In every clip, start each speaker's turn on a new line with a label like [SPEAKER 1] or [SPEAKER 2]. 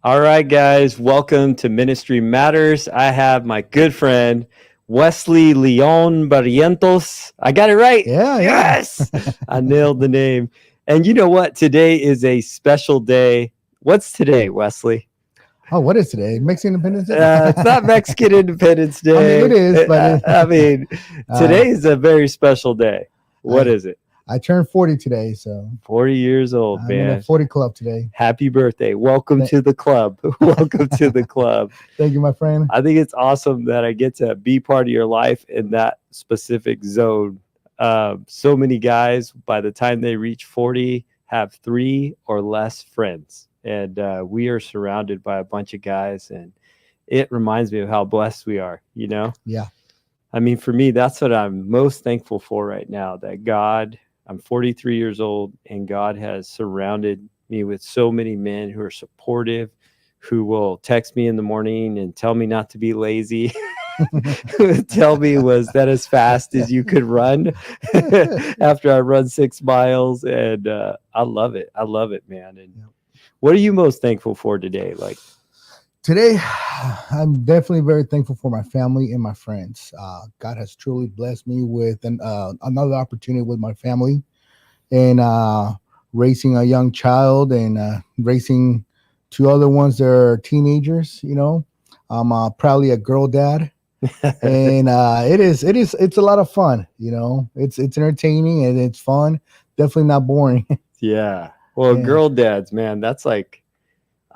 [SPEAKER 1] All right, guys, welcome to Ministry Matters. I have my good friend, Westley Leon-Barrientos. I got it right.
[SPEAKER 2] Yeah,
[SPEAKER 1] Yes, I nailed the name. And you know what? Today is a special day. What's today, Wesley?
[SPEAKER 2] Oh, what is today? Mexican Independence Day?
[SPEAKER 1] It's not Mexican Independence
[SPEAKER 2] I mean, it
[SPEAKER 1] Day.
[SPEAKER 2] is, but
[SPEAKER 1] I mean,
[SPEAKER 2] uh,
[SPEAKER 1] today is a very special day. What
[SPEAKER 2] I
[SPEAKER 1] is it?
[SPEAKER 2] I turned 40 today, so
[SPEAKER 1] 40 years old,
[SPEAKER 2] I'm in a
[SPEAKER 1] man.
[SPEAKER 2] 40 club today.
[SPEAKER 1] Happy birthday. Welcome
[SPEAKER 2] Th-
[SPEAKER 1] to the club. Welcome to the club.
[SPEAKER 2] Thank you, my friend.
[SPEAKER 1] I think it's awesome that I get to be part of your life in that specific zone. So many guys, by the time they reach 40, have 3 or less friends. And we are surrounded by a bunch of guys. And it reminds me of how blessed we are, you know?
[SPEAKER 2] Yeah.
[SPEAKER 1] I mean, for me, that's what I'm most thankful for right now, that God, I'm 43 years old, and God has surrounded me with so many men who are supportive, who will text me in the morning and tell me not to be lazy. Tell me, was that as fast as you could run after I run 6 miles? And I love it. I love it, man. And what are you most thankful for today? Like
[SPEAKER 2] Today, I'm definitely very thankful for my family and my friends. God has truly blessed me with another opportunity with my family and raising a young child and raising 2 other ones that are teenagers. I'm proudly a girl dad. And it's a lot of fun. It's entertaining and it's fun. Definitely not boring.
[SPEAKER 1] Yeah. Well,
[SPEAKER 2] Yeah.
[SPEAKER 1] girl dads, man, that's like,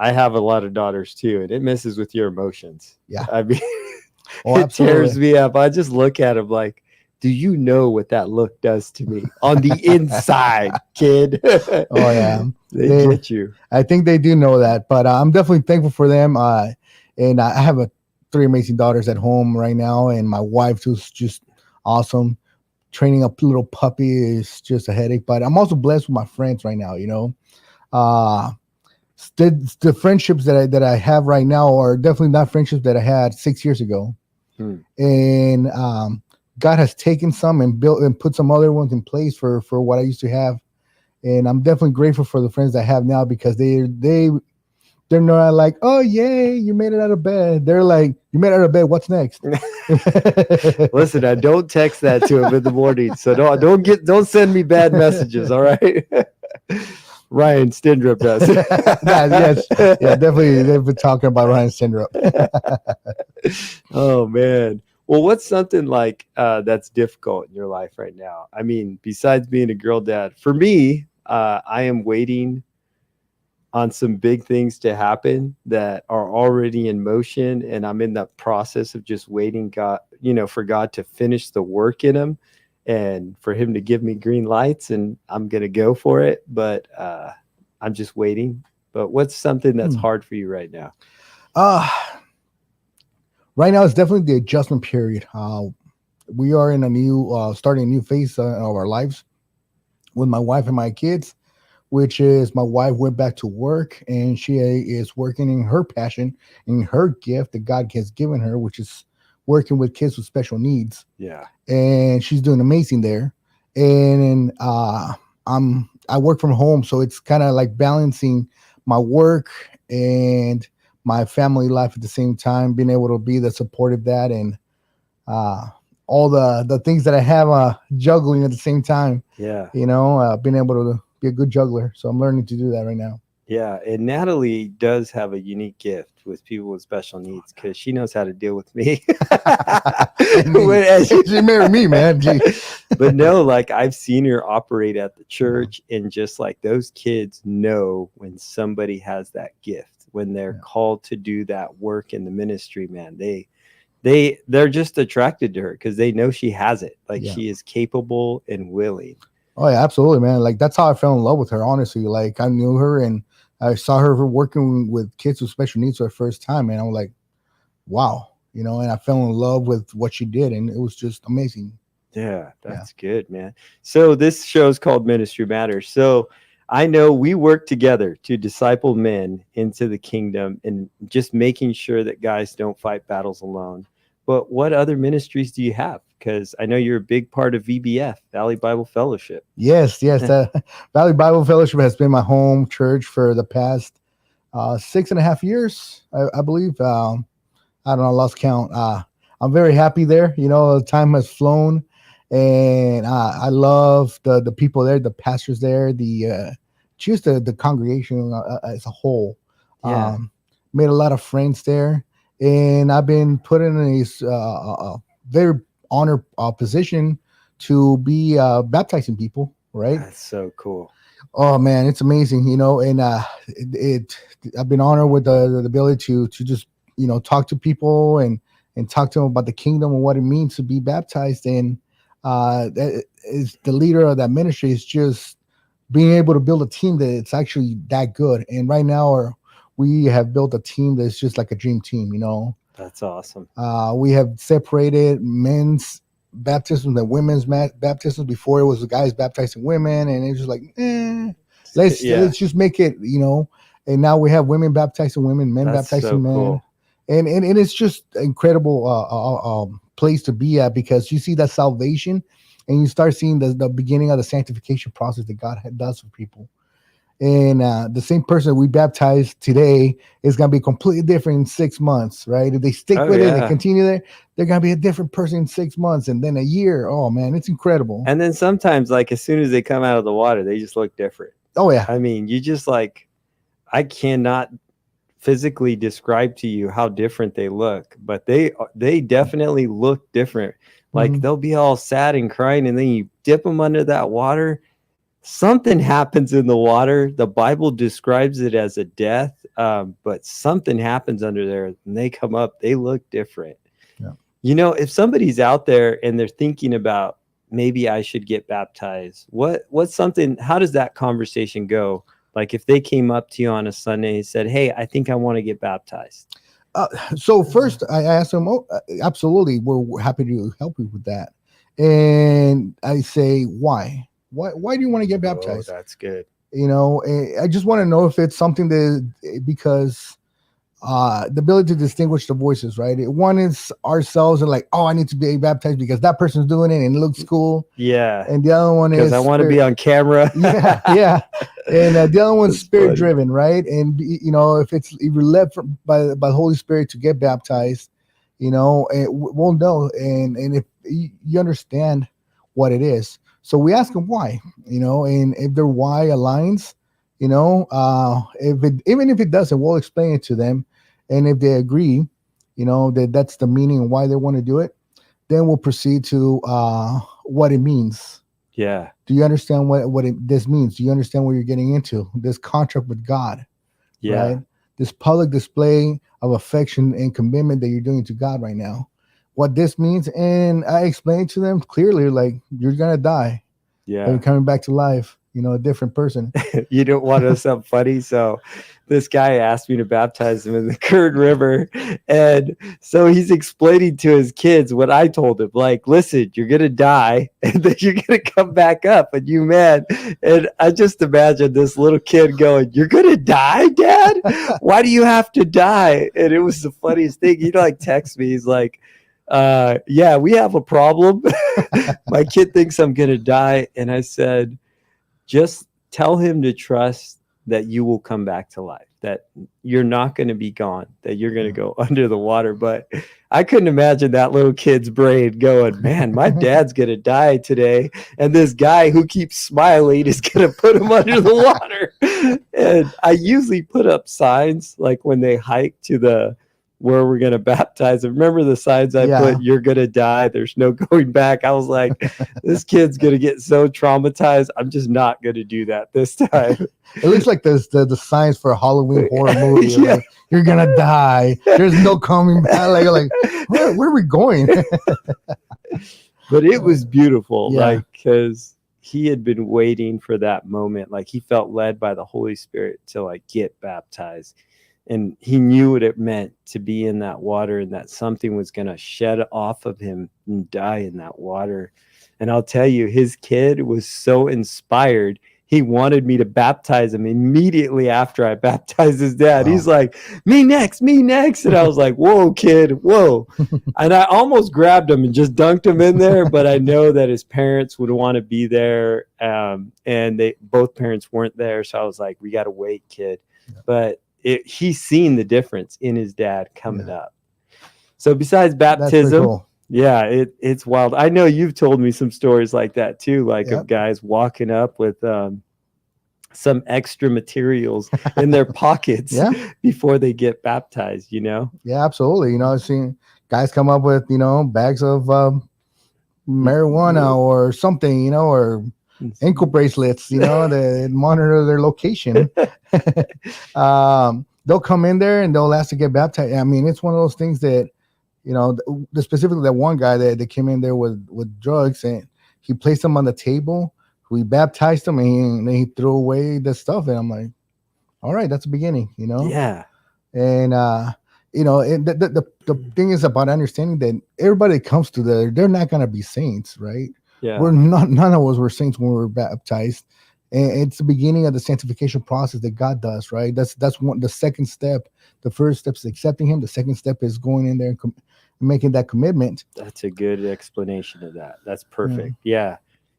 [SPEAKER 1] I have a lot of daughters too, and it messes with your emotions.
[SPEAKER 2] Yeah.
[SPEAKER 1] I mean,
[SPEAKER 2] Oh,
[SPEAKER 1] it tears
[SPEAKER 2] absolutely.
[SPEAKER 1] me up. I just look at them like, do you know what that look does to me on the inside, kid?
[SPEAKER 2] Oh yeah.
[SPEAKER 1] They
[SPEAKER 2] They
[SPEAKER 1] get you.
[SPEAKER 2] I think they do know that, but I'm definitely thankful for them. And I have 3 amazing daughters at home right now, and my wife who's just awesome. Training a little puppy is just a headache, but I'm also blessed with my friends right now. Uh, the friendships that I have right now are definitely not friendships that I had 6 years ago. And God has taken some and built and put some other ones in place for what I used to have. And I'm definitely grateful for the friends I have now because they're not like, oh yay, you made it out of bed. They're like, you made it out of bed. What's next?
[SPEAKER 1] Listen, I don't text that to him in the morning, so don't send me bad messages. All right. Ryan Stindrup does.
[SPEAKER 2] Yes, yeah, definitely. They've been talking about Ryan Stindrup.
[SPEAKER 1] Oh man. Well, what's something like that's difficult in your life right now? I mean, besides being a girl dad, for me, I am waiting on some big things to happen that are already in motion, and I'm in the process of just waiting for God to finish the work in him and for him to give me green lights, and I'm going to go for it, but I'm just waiting. But what's something that's hard for you right now?
[SPEAKER 2] Right now, it's definitely the adjustment period. We are in starting a new phase of our lives with my wife and my kids, which is my wife went back to work and she is working in her passion, in her gift that God has given her, which is working with kids with special needs.
[SPEAKER 1] Yeah.
[SPEAKER 2] And she's doing amazing there. And I work from home, so it's kind of like balancing my work and my family life at the same time, being able to be the supportive dad and all the things that I have juggling at the same time.
[SPEAKER 1] Yeah.
[SPEAKER 2] Being able to be a good juggler. So I'm learning to do that right now.
[SPEAKER 1] Yeah. And Natalie does have a unique gift with people with special needs because she knows how to deal with me.
[SPEAKER 2] She married me, man.
[SPEAKER 1] But no, like I've seen her operate at the church, and just like those kids know when somebody has that gift, when they're called to do that work in the ministry, man, they're just attracted to her because they know she has it. Like she is capable and willing.
[SPEAKER 2] Oh yeah, absolutely, man. Like that's how I fell in love with her. Honestly, like I knew her and I saw her working with kids with special needs for the first time, and I was like, wow, and I fell in love with what she did, and it was just amazing.
[SPEAKER 1] Yeah, that's good, man. So this show is called Ministry Matters. So I know we work together to disciple men into the kingdom and just making sure that guys don't fight battles alone. But what other ministries do you have? Because I know you're a big part of VBF, Valley Bible Fellowship.
[SPEAKER 2] Yes. Valley Bible Fellowship has been my home church for the past 6.5 years, I believe. I don't know, I lost count. I'm very happy there. The time has flown, and I love the people there, the pastors there, just the congregation as a whole.
[SPEAKER 1] Yeah.
[SPEAKER 2] Made a lot of friends there, and I've been put in a very honored position to be baptizing people. Right?
[SPEAKER 1] That's so cool.
[SPEAKER 2] Oh man, it's amazing, and I've been honored with the ability to just talk to people and talk to them about the kingdom and what it means to be baptized. And that is the leader of that ministry is just being able to build a team that it's actually that good. And right now, we have built a team that's just like a dream team.
[SPEAKER 1] That's awesome.
[SPEAKER 2] We have separated men's baptisms and women's baptisms. Before it was the guys baptizing women, and it's just like, let's just make it, And now we have women baptizing women, men
[SPEAKER 1] That's
[SPEAKER 2] baptizing
[SPEAKER 1] so
[SPEAKER 2] men,
[SPEAKER 1] cool.
[SPEAKER 2] and it's just incredible place to be at, because you see that salvation, and you start seeing the beginning of the sanctification process that God does for people. And the same person we baptized today is going to be completely different in 6 months, right? If they stick with it and continue there, they're going to be a different person in 6 months, and then a year. Oh man, it's incredible.
[SPEAKER 1] And then sometimes, like, as soon as they come out of the water, they just look different.
[SPEAKER 2] Oh yeah.
[SPEAKER 1] I mean, you just like, I cannot physically describe to you how different they look, but they definitely look different. Like they'll be all sad and crying, and then you dip them under that water. Something happens in the water. The Bible describes it as a death, but something happens under there, and they come up. They look different. Yeah. If somebody's out there and they're thinking about, maybe I should get baptized, what's something? How does that conversation go? Like if they came up to you on a Sunday and said, "Hey, I think I want to get baptized."
[SPEAKER 2] So first, I asked them, "Oh, absolutely, we're happy to help you with that." And I say, "Why? Why do you want to get baptized?"
[SPEAKER 1] Oh, that's good.
[SPEAKER 2] I just want to know if it's something that, because the ability to distinguish the voices, right? One is ourselves, and like, oh, I need to be baptized because that person's doing it and it looks cool.
[SPEAKER 1] Yeah.
[SPEAKER 2] And the other one is
[SPEAKER 1] because I want to be on camera.
[SPEAKER 2] yeah. And the other one's spirit driven, right? And if you're led by the Holy Spirit to get baptized, we'll know. And if you understand what it is, so we ask them why, and if their why aligns, even if it doesn't, we'll explain it to them. And if they agree, that that's the meaning and why they want to do it, then we'll proceed to what it means.
[SPEAKER 1] Yeah.
[SPEAKER 2] Do you understand what this means? Do you understand what you're getting into? This contract with God.
[SPEAKER 1] Yeah.
[SPEAKER 2] Right? This public display of affection and commitment that you're doing to God right now. What this means, and I explained to them clearly, like, you're gonna die.
[SPEAKER 1] Yeah.
[SPEAKER 2] But you're coming back to life. A different person.
[SPEAKER 1] You don't want to know something funny? So this guy asked me to baptize him in the Kern River. And so he's explaining to his kids what I told him. Like, listen, you're going to die and then you're going to come back up. And you, man. And I just imagine this little kid going, "You're going to die, Dad? Why do you have to die?" And it was the funniest thing. He texts me. He's like, "Yeah, we have a problem. My kid thinks I'm going to die." And I said, just tell him to trust that you will come back to life, that you're not going to be gone, that you're going to go under the water. But I couldn't imagine that little kid's brain going, "Man, my dad's going to die today. And this guy who keeps smiling is going to put him under the water." And I usually put up signs like when they hike to where we're going to baptize them. Remember the signs I put, "You're going to die. There's no going back." I was like, this kid's going to get so traumatized. I'm just not going to do that this time.
[SPEAKER 2] It looks like the signs for a Halloween horror movie.
[SPEAKER 1] Yeah.
[SPEAKER 2] Like, you're going to die. There's no coming back. Like where are we going?
[SPEAKER 1] But it was beautiful. Like, because he had been waiting for that moment. Like, he felt led by the Holy Spirit to get baptized. And he knew what it meant to be in that water, and that something was going to shed off of him and die in that water. And I'll tell you, his kid was so inspired. He wanted me to baptize him immediately after I baptized his dad. Wow. He's like, "Me next, me next." And I was like, "Whoa, kid, whoa." And I almost grabbed him and just dunked him in there. But I know that his parents would want to be there. And both parents weren't there. So I was like, "We got to wait, kid." Yeah. But he's seen the difference in his dad coming
[SPEAKER 2] Yeah.
[SPEAKER 1] up. So besides
[SPEAKER 2] That's pretty
[SPEAKER 1] baptism,
[SPEAKER 2] cool.
[SPEAKER 1] yeah, it's wild. I know you've told me some stories like that too, like
[SPEAKER 2] Yep.
[SPEAKER 1] of guys walking up with some extra materials in their pockets
[SPEAKER 2] Yeah.
[SPEAKER 1] before they get baptized, you know?
[SPEAKER 2] Yeah, absolutely. I've seen guys come up with, bags of marijuana or something, or ankle bracelets, that monitor their location. They'll come in there and they'll ask to get baptized. I mean, it's one of those things that, specifically that one guy that came in there with drugs, and he placed them on the table. We baptized him, and he threw away the stuff. And I'm like, all right, that's the beginning,
[SPEAKER 1] Yeah.
[SPEAKER 2] And and the thing is about understanding that everybody that comes to they're not gonna be saints, right?
[SPEAKER 1] Yeah.
[SPEAKER 2] We're not. None of us were saints when we were baptized, and it's the beginning of the sanctification process that God does, right? That's one. The second step. The first step is accepting Him. The second step is going in there and making that commitment.
[SPEAKER 1] That's a good explanation of that. That's perfect. Yeah.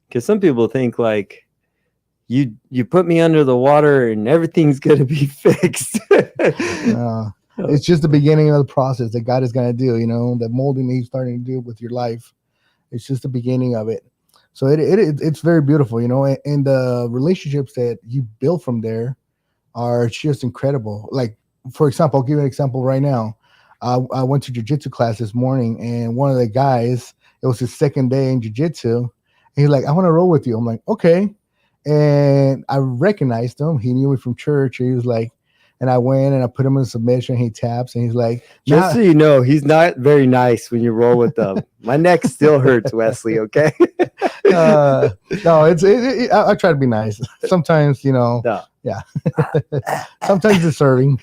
[SPEAKER 1] Because some people think like you put me under the water and everything's gonna be fixed.
[SPEAKER 2] It's just the beginning of the process that God is gonna do. The molding that He's starting to do with your life. It's just the beginning of it. So it's very beautiful, and the relationships that you build from there are just incredible. Like, for example, I'll give you an example right now. I went to jiu-jitsu class this morning, and one of the guys, it was his second day in jiu-jitsu, and he's like, I want to roll with you. I'm like, okay. And I recognized him. He knew me from church. He was like, and I went and I put him in submission. He taps and he's like,
[SPEAKER 1] just so you know, he's not very nice when you roll with them. My neck still hurts, Wesley. Okay.
[SPEAKER 2] No, I try to be nice. Sometimes,
[SPEAKER 1] No.
[SPEAKER 2] Yeah. Sometimes it's serving.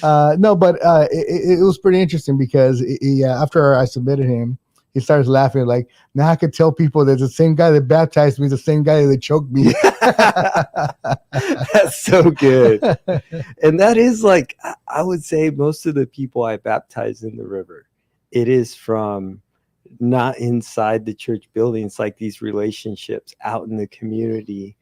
[SPEAKER 2] No, but it was pretty interesting because after I submitted him, he starts laughing like, now I could tell people that the same guy that baptized me is the same guy that choked me.
[SPEAKER 1] That's so good. And that is like, I would say most of the people I baptize in the river, it is from not inside the church building. It's like these relationships out in the community,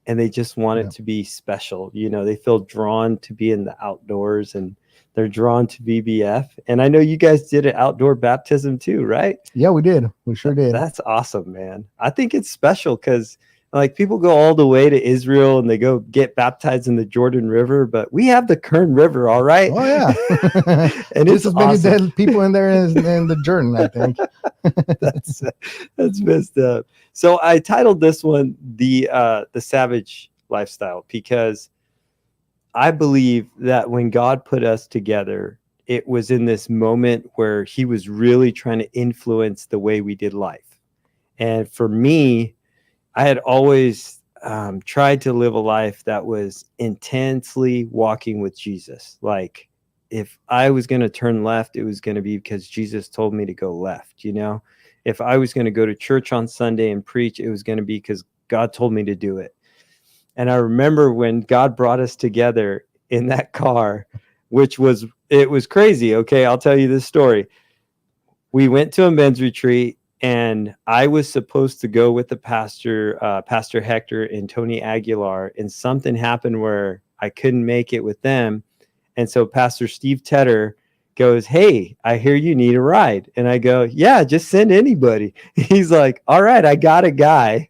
[SPEAKER 1] and they just want it to be special. They feel drawn to be in the outdoors, and they're drawn to BBF. And I know you guys did an outdoor baptism too, right?
[SPEAKER 2] Yeah, we did. We sure did.
[SPEAKER 1] That's awesome, man. I think it's special because like people go all the way to Israel and they go get baptized in the Jordan River, but we have the Kern River, all right?
[SPEAKER 2] Oh, yeah.
[SPEAKER 1] And
[SPEAKER 2] it's as many
[SPEAKER 1] awesome.
[SPEAKER 2] dead people in there as in the Jordan, I think.
[SPEAKER 1] That's messed up. So I titled this one the Savage Lifestyle because I believe that when God put us together, it was in this moment where He was really trying to influence the way we did life. And for me, I had always tried to live a life that was intensely walking with Jesus. Like if I was going to turn left, it was going to be because Jesus told me to go left. If I was going to go to church on Sunday and preach, it was going to be because God told me to do it. And I remember when God brought us together in that car, it was crazy. Okay, I'll tell you this story. We went to a men's retreat, and I was supposed to go with the pastor, Pastor Hector and Tony Aguilar, and something happened where I couldn't make it with them. And so Pastor Steve Tedder goes, hey, I hear you need a ride. And I go, yeah, just send anybody. He's like, all right, I got a guy.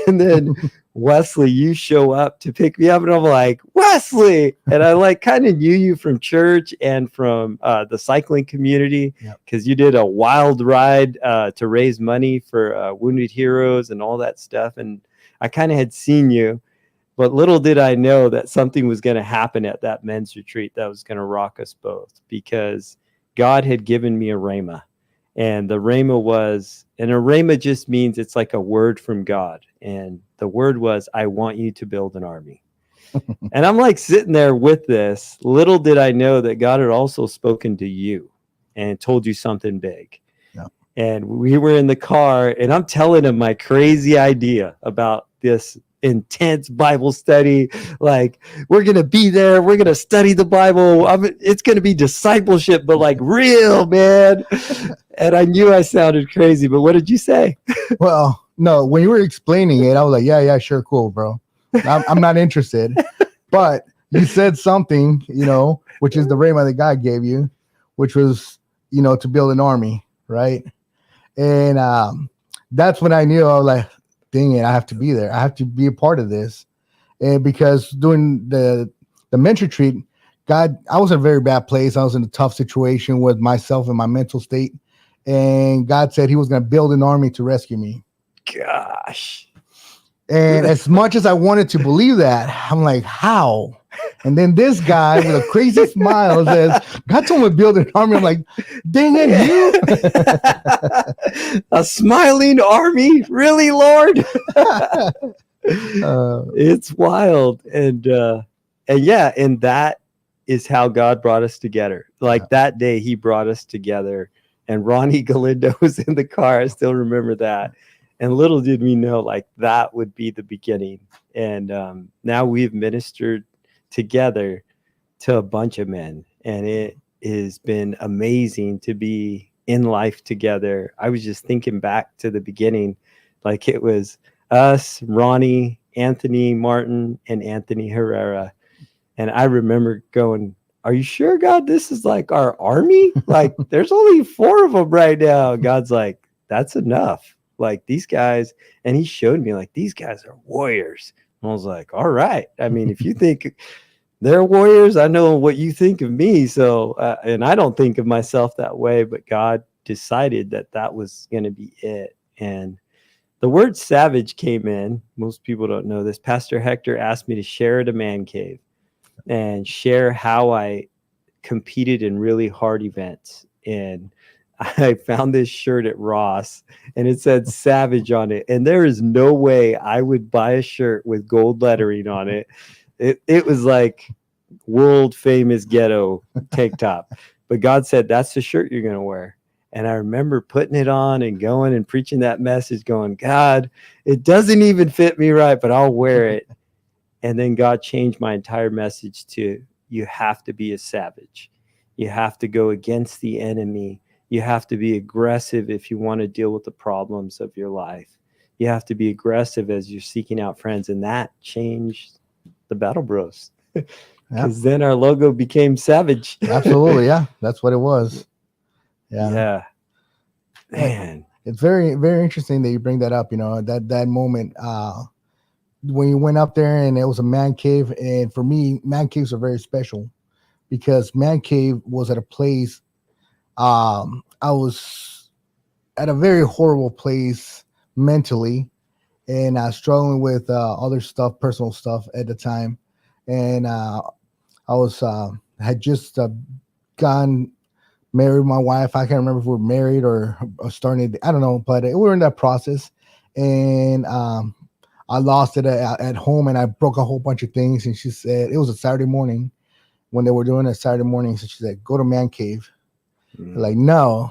[SPEAKER 1] And then Wesley, you show up to pick me up, and I'm like, Wesley. And I like kind of knew you from church and from the cycling community because you did a wild ride to raise money for Wounded Heroes and all that stuff. And I kind of had seen you, but little did I know that something was going to happen at that men's retreat that was going to rock us both, because God had given me a rhema. And the rhema just means it's like a word from God. And the word was, I want you to build an army. And I'm like sitting there with this. Little did I know that God had also spoken to you and told you something big. Yeah. And we were in the car, and I'm telling him my crazy idea about this intense Bible study. Like, we're going to be there. We're going to study the Bible. It's going to be discipleship, but like real, man. And I knew I sounded crazy, but what did you say?
[SPEAKER 2] Well, no, when you were explaining it, I was like, yeah, sure. Cool, bro. I'm not interested. But you said something, which is the rhema that God gave you, which was, to build an army, right? And that's when I knew, I was like, dang it, I have to be there. I have to be a part of this. And because during the mentor retreat, God, I was in a very bad place. I was in a tough situation with myself and my mental state. And God said he was going to build an army to rescue me.
[SPEAKER 1] Gosh.
[SPEAKER 2] And as much as I wanted to believe that, I'm like, how? And then this guy with a crazy smile says, God told me to build an army. I'm like, dang it,
[SPEAKER 1] you? A smiling army? Really, Lord? It's wild. And yeah, and that is how God brought us together. Like that day he brought us together, and Ronnie Galindo was in the car. I still remember that. And little did we know, like, that would be the beginning. And now we've ministered together to a bunch of men, and it has been amazing to be in life together. I was just thinking back to the beginning, like it was us, Ronnie, Anthony Martin, and Anthony Herrera. And I remember going, are you sure, God, this is like our army? Like, there's only 4 of them right now. God's like, that's enough. Like, these guys, and he showed me, like, these guys are warriors. And I was like, all right. I mean, if you think they're warriors, I know what you think of me. So, and I don't think of myself that way, but God decided that that was going to be it. And the word savage came in. Most people don't know this. Pastor Hector asked me to share at a man cave and share how I competed in really hard events. And I found this shirt at Ross, and it said Savage on it. And there is no way I would buy a shirt with gold lettering on it. It was like world famous ghetto tank top. But God said, that's the shirt you're going to wear. And I remember putting it on and going and preaching that message, going, God, it doesn't even fit me right, but I'll wear it. And then God changed my entire message to, you have to be a savage. You have to go against the enemy. You have to be aggressive if you want to deal with the problems of your life. You have to be aggressive as you're seeking out friends. And that changed the Battle Bros. Because then our logo became Savage.
[SPEAKER 2] Absolutely. Yeah. That's what it was.
[SPEAKER 1] Yeah. Man.
[SPEAKER 2] It's very, very interesting that you bring that up, that moment when you went up there and it was a man cave. And for me, man caves are very special because man cave was at a place, I was at a very horrible place mentally, and I was struggling with other stuff, personal stuff at the time. And I was had just married my wife. I can't remember if we were married or starting. I don't know, but we were in that process, and I lost it at home, and I broke a whole bunch of things. And she said it was a Saturday morning when they were doing it Saturday morning. So she said, "Go to man cave." Like, no,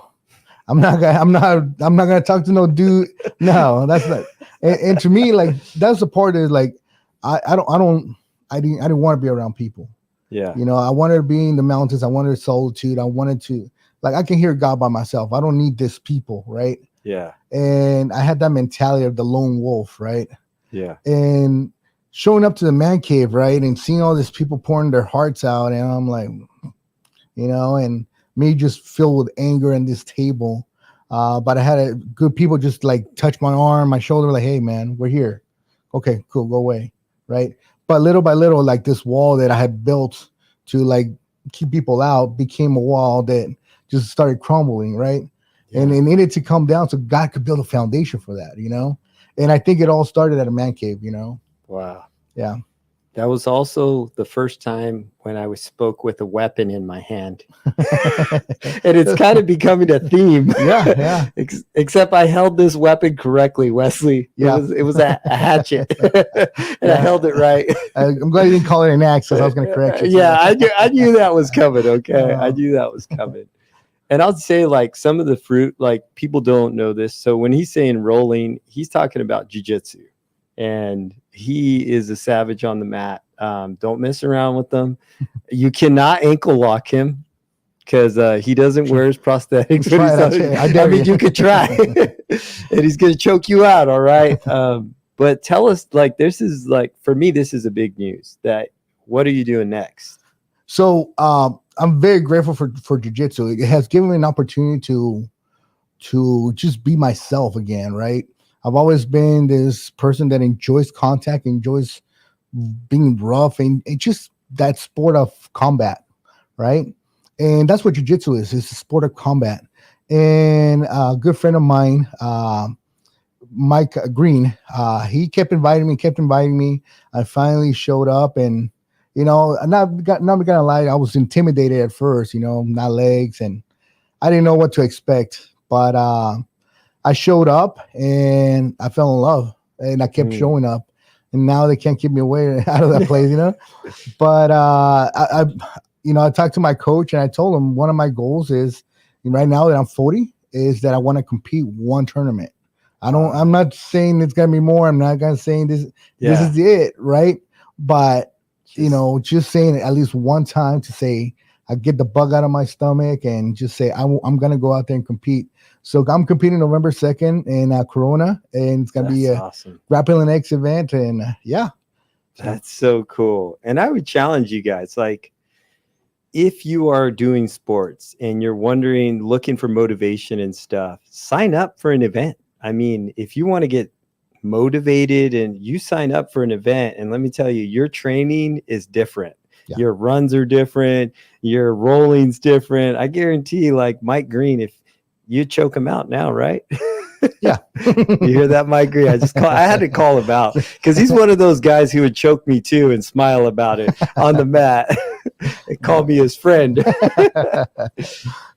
[SPEAKER 2] I'm not gonna talk to no dude. No, that's not. And to me, like, that's the part that is like, I didn't want to be around people.
[SPEAKER 1] Yeah.
[SPEAKER 2] I wanted to be in the mountains. I wanted solitude. I wanted to, like, I can hear God by myself. I don't need this people. Right.
[SPEAKER 1] Yeah.
[SPEAKER 2] And I had that mentality of the lone wolf. Right.
[SPEAKER 1] Yeah.
[SPEAKER 2] And showing up to the man cave. Right. And seeing all these people pouring their hearts out. And I'm like, and me just filled with anger in this table. But I had good people just like touch my arm, my shoulder, like, hey man, we're here. Okay, cool. Go away. Right. But little by little, like this wall that I had built to like keep people out became a wall that just started crumbling, right? Yeah. And it needed to come down so God could build a foundation for that, And I think it all started at a man cave,
[SPEAKER 1] Wow.
[SPEAKER 2] Yeah.
[SPEAKER 1] That was also the first time when I spoke with a weapon in my hand. And it's kind of becoming a theme.
[SPEAKER 2] Yeah.
[SPEAKER 1] Except I held this weapon correctly, Wesley.
[SPEAKER 2] Yeah.
[SPEAKER 1] It was a hatchet. And I held it right.
[SPEAKER 2] I'm glad you didn't call it an axe, because I was going to correct you.
[SPEAKER 1] Yeah, I knew that was coming, okay? I knew that was coming. And I'll say, like, some of the fruit, like, people don't know this. So when he's saying rolling, he's talking about jiu-jitsu. And he is a savage on the mat. Don't mess around with them. You cannot ankle lock him because he doesn't wear his prosthetics. I mean, you could try. And he's going to choke you out, all right? But tell us, like, this is, like, for me, this is a big news that what are you doing next?
[SPEAKER 2] So I'm very grateful for jiu-jitsu. It has given me an opportunity to just be myself again, right? I've always been this person that enjoys contact, enjoys being rough, and just that sport of combat, right? And that's what jiu-jitsu is. It's a sport of combat. And a good friend of mine, Mike Green, he kept inviting me. I finally showed up, and not gonna lie, I was intimidated at first, not legs, and I didn't know what to expect. But I showed up and I fell in love, and I kept showing up, and now they can't keep me away out of that place, But I talked to my coach, and I told him one of my goals is, right now that I'm 40, is that I want to compete one tournament. I'm not saying it's gonna be more. I'm not gonna saying this. Yeah. This is it, right? But just saying it at least one time to say I get the bug out of my stomach and just say I'm gonna go out there and compete. So I'm competing November 2nd in Corona, and it's gonna be a
[SPEAKER 1] awesome
[SPEAKER 2] Grappling X event, and
[SPEAKER 1] that's so cool. And I would challenge you guys, like, if you are doing sports and you're looking for motivation and stuff, sign up for an event. I mean, if you want to get motivated, and you sign up for an event, and let me tell you, your training is different. Yeah. Your runs are different. Your rolling's different. I guarantee, like Mike Green, if you choke him out now, right?
[SPEAKER 2] Yeah.
[SPEAKER 1] You hear that, Mike Green? I had to call him out because he's one of those guys who would choke me too and smile about it on the mat and call me his friend.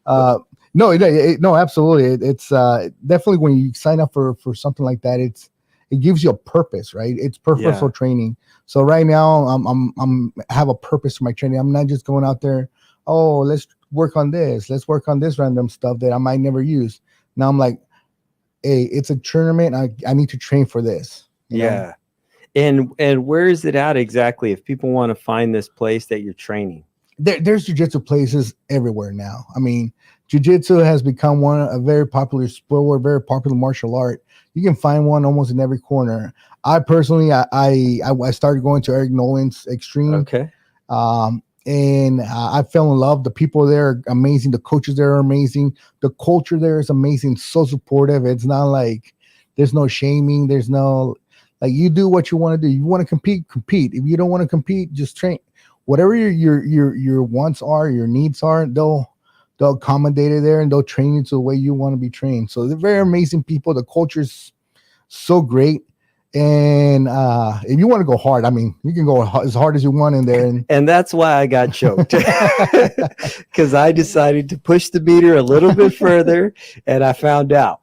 [SPEAKER 2] No, absolutely. It's definitely when you sign up for something like that, it gives you a purpose, right? It's purposeful training. So right now I'm have a purpose for my training. I'm not just going out there, oh, let's work on this. Let's work on this random stuff that I might never use. Now I'm like, hey, it's a tournament. I need to train for this. You know?
[SPEAKER 1] And where is it at exactly? If people want to find this place that you're training,
[SPEAKER 2] there's jiu-jitsu places everywhere now. I mean, jiu-jitsu has become a very popular sport, a very popular martial art. You can find one almost in every corner. I personally, I started going to Eric Nolan's Extreme.
[SPEAKER 1] Okay.
[SPEAKER 2] And I fell in love. The people there are amazing. The coaches there are amazing. The culture there is amazing. So supportive. It's not like there's no shaming. There's no, like, you do what you want to do. You want to compete. If you don't want to compete, just train. Whatever your wants are, your needs are, they'll accommodate it there, and they'll train you to the way you want to be trained. So they're very amazing people. The culture's so great. And if you want to go hard, I mean, you can go as hard as you want in there.
[SPEAKER 1] And that's why I got choked, because I decided to push the meter a little bit further, and I found out.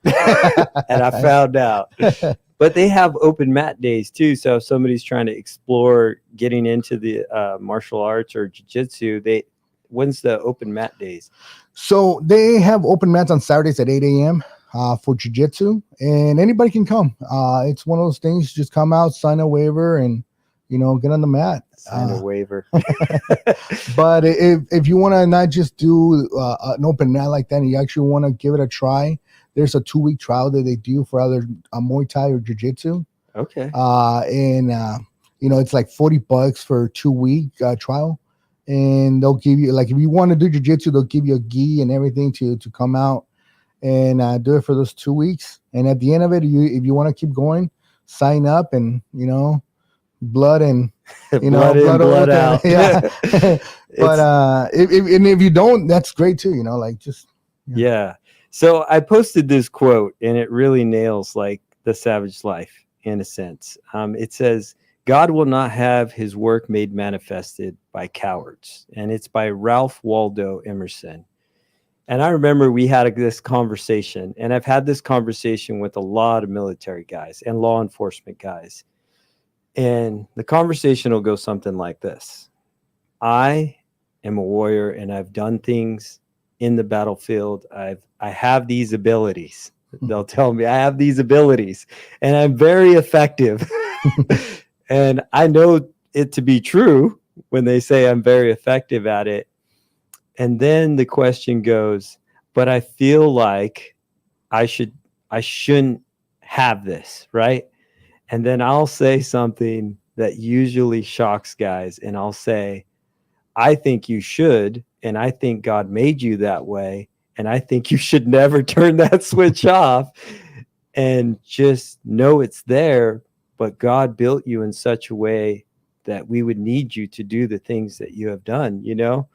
[SPEAKER 1] But they have open mat days too. So if somebody's trying to explore getting into the martial arts or jiu-jitsu, when's the open mat days?
[SPEAKER 2] So they have open mats on Saturdays at 8 a.m. For jiu-jitsu, and anybody can come. It's one of those things, just come out, sign a waiver, and get on the mat.
[SPEAKER 1] Sign a waiver.
[SPEAKER 2] But if you want to not just do an open mat like that, and you actually want to give it a try, there's a 2-week trial that they do for either Muay Thai or jiu-jitsu.
[SPEAKER 1] Okay.
[SPEAKER 2] And it's like $40 for a 2-week trial, and they'll give you, like, if you want to do jiu-jitsu, they'll give you a gi and everything to come out and do it for those 2 weeks. And at the end of it, if you want to keep going, sign up, and blood and
[SPEAKER 1] blood out.
[SPEAKER 2] Yeah. But if you don't, that's great too.
[SPEAKER 1] Yeah. So I posted this quote, and it really nails like the savage life in a sense. It says, "God will not have his work made manifested by cowards," and it's by Ralph Waldo Emerson. And I remember we had this conversation, and I've had this conversation with a lot of military guys and law enforcement guys. And the conversation will go something like this: I am a warrior, and I've done things in the battlefield. I have these abilities. They'll tell me I have these abilities, and I'm very effective. And I know it to be true when they say I'm very effective at it. And then the question goes, but I feel like I shouldn't have this, right? And then I'll say something that usually shocks guys. And I'll say, I think you should. And I think God made you that way. And I think you should never turn that switch off, and just know it's there. But God built you in such a way that we would need you to do the things that you have done, you know?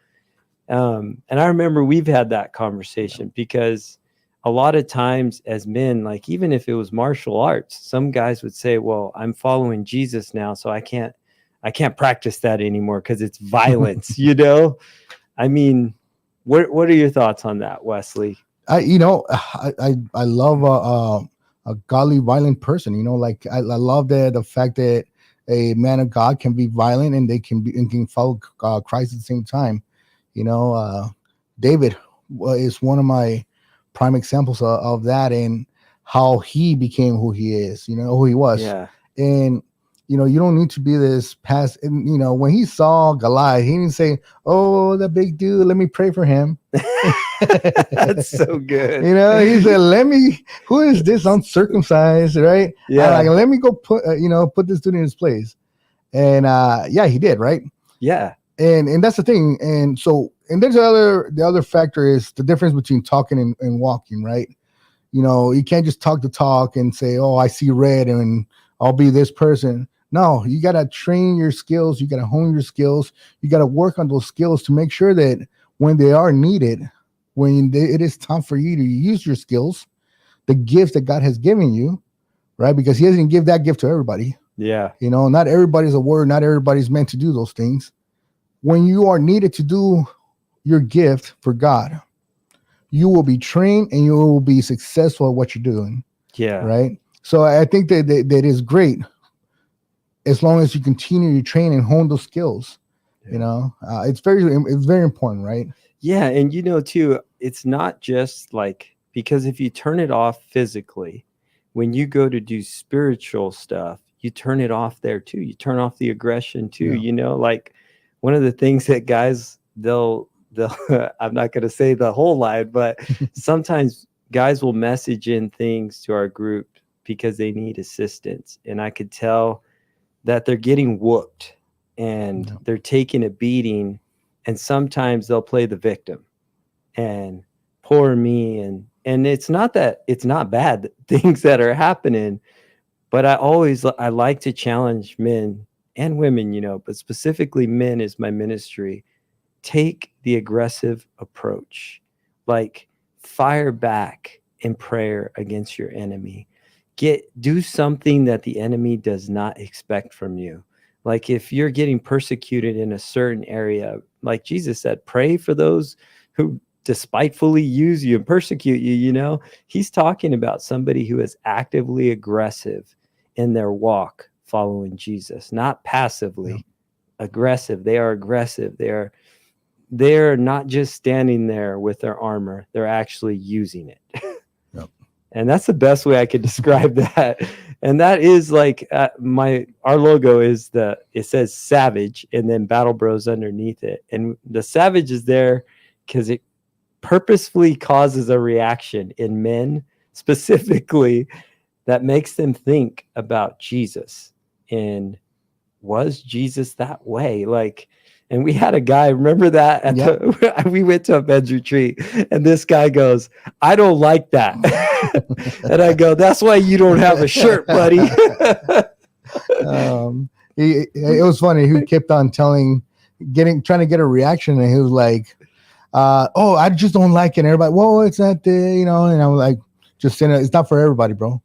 [SPEAKER 1] And I remember we've had that conversation, because a lot of times as men, like even if it was martial arts, some guys would say, well, I'm following Jesus now, so I can't practice that anymore because it's violence, you know? I mean, what are your thoughts on that, Wesley?
[SPEAKER 2] I love a godly, violent person. You know, like I love the fact that a man of God can be violent and they can follow Christ at the same time. You know, David is one of my prime examples of that, and how he became who he is. You know, who he was.
[SPEAKER 1] Yeah.
[SPEAKER 2] And you know, you don't need to be this past. And you know, when he saw Goliath, he didn't say, "Oh, the big dude, let me pray for him."
[SPEAKER 1] That's so good.
[SPEAKER 2] You know, he said, "Let me. Who is this uncircumcised?" Right?
[SPEAKER 1] Yeah.
[SPEAKER 2] Like, let me go put this dude in his place. And yeah, he did. Right?
[SPEAKER 1] Yeah.
[SPEAKER 2] And that's the thing. And so, and there's the other factor is the difference between talking and walking. Right? You know, you can't just talk the talk and say, "Oh, I see red and I'll be this person." No, you got to train your skills. You got to hone your skills. You got to work on those skills to make sure that when they are needed, it is time for you to use your skills, the gifts that God has given you, right? Because he doesn't give that gift to everybody.
[SPEAKER 1] Yeah.
[SPEAKER 2] You know, not everybody's a warrior. Not everybody's meant to do those things. When you are needed to do your gift for God, you will be trained and you will be successful at what you're doing.
[SPEAKER 1] Yeah.
[SPEAKER 2] Right. So I think that is great, as long as you continue to train and hone those skills. Yeah. You know, it's very important, right?
[SPEAKER 1] Yeah. And you know, too, it's not just like, because if you turn it off physically, when you go to do spiritual stuff, you turn it off there too. You turn off the aggression too. Yeah. You know, like one of the things that guys, they'll I'm not going to say the whole line, but sometimes guys will message in things to our group because they need assistance. And I could tell that they're getting whooped and they're taking a beating. And sometimes they'll play the victim and poor me. And it's not bad things that are happening, but I like to challenge men and women, you know, but specifically men is my ministry. Take the aggressive approach, like fire back in prayer against your enemy. Do something that the enemy does not expect from you. Like if you're getting persecuted in a certain area, like Jesus said, pray for those who despitefully use you and persecute you. You know, he's talking about somebody who is actively aggressive in their walk following Jesus, not passively aggressive. They are aggressive. They're not just standing there with their armor. They're actually using it. Yep. And that's the best way I could describe that. And that is like our logo is it says Savage and then Battle Bros underneath it. And the Savage is there because it purposefully causes a reaction in men specifically that makes them think about Jesus. And was Jesus that way? Like, and we had a guy, remember that? We went to a men's retreat, and this guy goes, I don't like that. And I go, that's why you don't have a shirt, buddy.
[SPEAKER 2] It was funny. He kept on trying to get a reaction, and he was like, oh, I just don't like it. And everybody, whoa, it's not there, you know? And I was like, just saying, it's not for everybody, bro.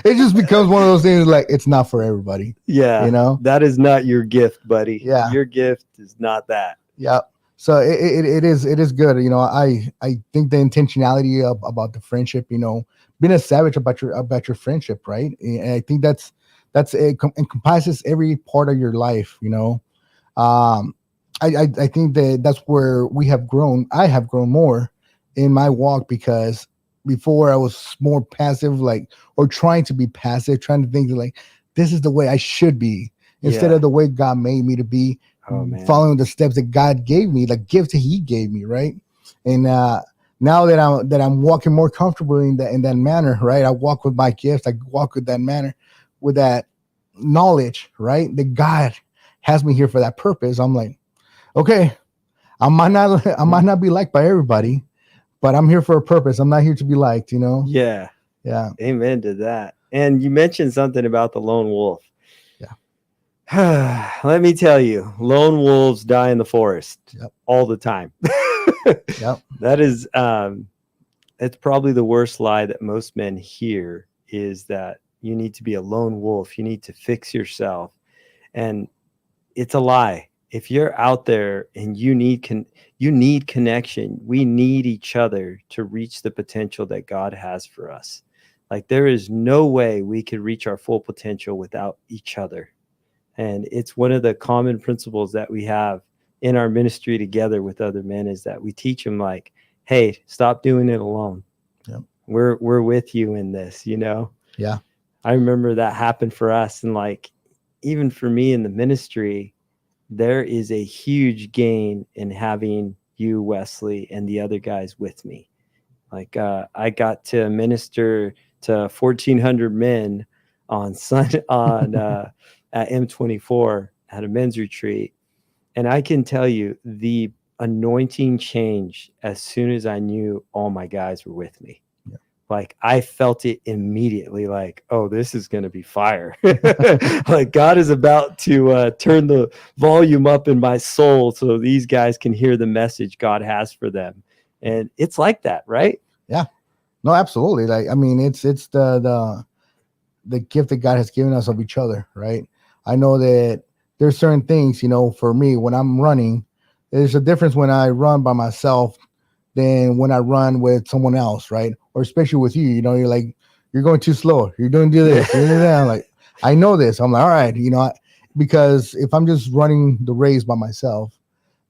[SPEAKER 2] It just becomes one of those things like it's not for everybody.
[SPEAKER 1] Yeah.
[SPEAKER 2] You know,
[SPEAKER 1] that is not your gift, buddy.
[SPEAKER 2] Yeah.
[SPEAKER 1] Your gift is not that.
[SPEAKER 2] Yeah. So it is good. You know, I think the intentionality about the friendship, you know, being a savage about your friendship, right? And I think it encompasses every part of your life, you know. I think that's where we have grown. I have grown more in my walk, because before I was more passive, or trying to be passive, trying to think like, this is the way I should be instead of the way God made me to be, following the steps that God gave me, the gift that he gave me. Right. And, now that I'm walking more comfortably in that manner, right. I walk with my gift. I walk with that manner, with that knowledge, right? That God has me here for that purpose. I'm like, okay, I might not be liked by everybody, but I'm here for a purpose. I'm not here to be liked, you know?
[SPEAKER 1] Yeah.
[SPEAKER 2] Yeah.
[SPEAKER 1] Amen to that. And you mentioned something about the lone wolf.
[SPEAKER 2] Yeah.
[SPEAKER 1] Let me tell you, lone wolves die in the forest
[SPEAKER 2] Yep.
[SPEAKER 1] all the time.
[SPEAKER 2] Yep.
[SPEAKER 1] That is, it's probably the worst lie that most men hear is that you need to be a lone wolf. You need to fix yourself. And it's a lie. If you're out there and you need connection. We need each other to reach the potential that God has for us. Like there is no way we could reach our full potential without each other. And it's one of the common principles that we have in our ministry together with other men is that we teach them like, hey, stop doing it alone.
[SPEAKER 2] Yep.
[SPEAKER 1] We're with you in this, you know?
[SPEAKER 2] Yeah.
[SPEAKER 1] I remember that happened for us. And like, even for me in the ministry, there is a huge gain in having you, Wesley, and the other guys with me. Like, I got to minister to 1,400 men on at M24 at a men's retreat. And I can tell you the anointing changed as soon as I knew all my guys were with me.
[SPEAKER 2] Yeah.
[SPEAKER 1] Like I felt it immediately, like, oh, this is going to be fire. Like God is about to turn the volume up in my soul so these guys can hear the message God has for them. And it's like that, right?
[SPEAKER 2] Yeah. No, absolutely. Like, I mean, it's the gift that God has given us of each other, right? I know that there's certain things, you know, for me when I'm running, there's a difference when I run by myself than when I run with someone else, right? Or especially with you, you know, you're like, you're going too slow. You're doing this, you're doing that. I'm like, I know this. I'm like, all right, you know, because if I'm just running the race by myself,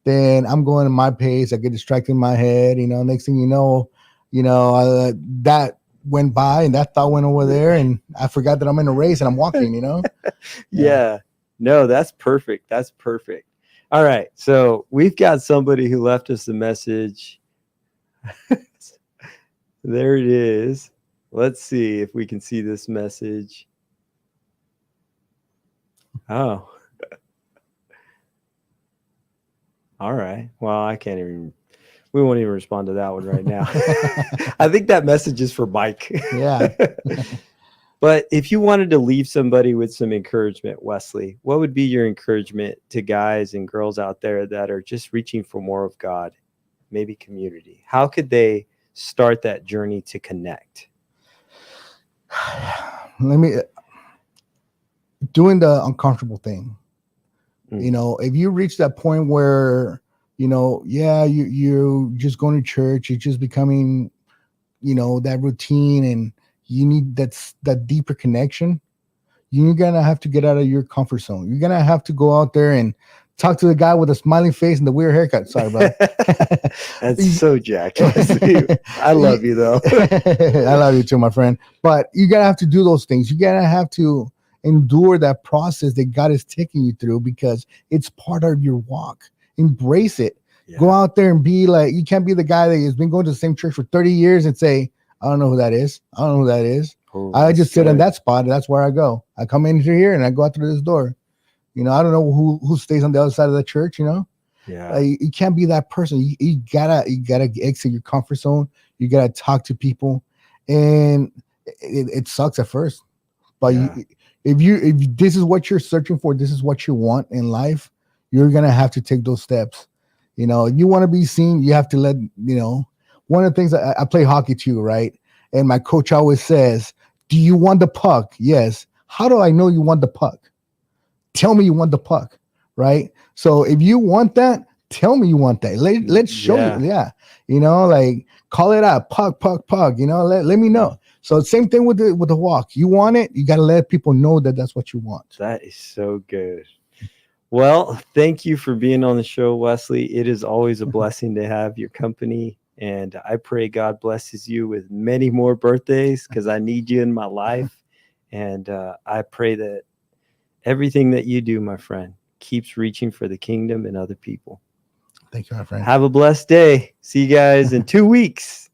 [SPEAKER 2] then I'm going at my pace. I get distracted in my head, you know, next thing you know, that went by and that thought went over there and I forgot that I'm in a race and I'm walking, you know?
[SPEAKER 1] Yeah. No, that's perfect. That's perfect. All right. So we've got somebody who left us a message. There it is. Let's see if we can see this message. Oh. All right. Well, we won't even respond to that one right now. I think that message is for Mike.
[SPEAKER 2] Yeah.
[SPEAKER 1] But if you wanted to leave somebody with some encouragement, Wesley, what would be your encouragement to guys and girls out there that are just reaching for more of God, maybe community? How could they start that journey to connect?
[SPEAKER 2] Doing the uncomfortable thing.
[SPEAKER 1] Mm.
[SPEAKER 2] You know, if you reach that point where, you know, yeah, you're just going to church, you're just becoming, you know, that routine and you need that deeper connection, you're going to have to get out of your comfort zone. You're going to have to go out there and talk to the guy with a smiling face and the weird haircut. Sorry, brother.
[SPEAKER 1] That's so jacked. I love you, though.
[SPEAKER 2] I love you too, my friend. But you got to have to do those things. You got to have to endure that process that God is taking you through because it's part of your walk. Embrace it. Yeah. Go out there and be like, you can't be the guy that has been going to the same church for 30 years and say, I don't know who that is. I don't know who that is. Oh, I just sit in that spot. And that's where I go. I come in here and I go out through this door. You know, I don't know who stays on the other side of the church, you know? Yeah. You can't be that person. You gotta exit your comfort zone. You gotta talk to people. And it sucks at first. But yeah. If this is what you're searching for, this is what you want in life, you're gonna have to take those steps. You know, you want to be seen, you have to let, you know, one of the things I play hockey too, right? And my coach always says, do you want the puck? Yes. How do I know you want the puck? Tell me you want the puck, right? So if you want that, tell me you want that. Let's show you. Yeah. You know, like call it out, puck, you know, let me know. So same thing with the walk. You want it, you got to let people know that that's what you want.
[SPEAKER 1] That is so good. Well, thank you for being on the show, Wesley. It is always a blessing to have your company. And I pray God blesses you with many more birthdays because I need you in my life. And I pray that everything that you do, my friend, keeps reaching for the kingdom and other people.
[SPEAKER 2] Thank you, my friend.
[SPEAKER 1] Have a blessed day. See you guys in 2 weeks.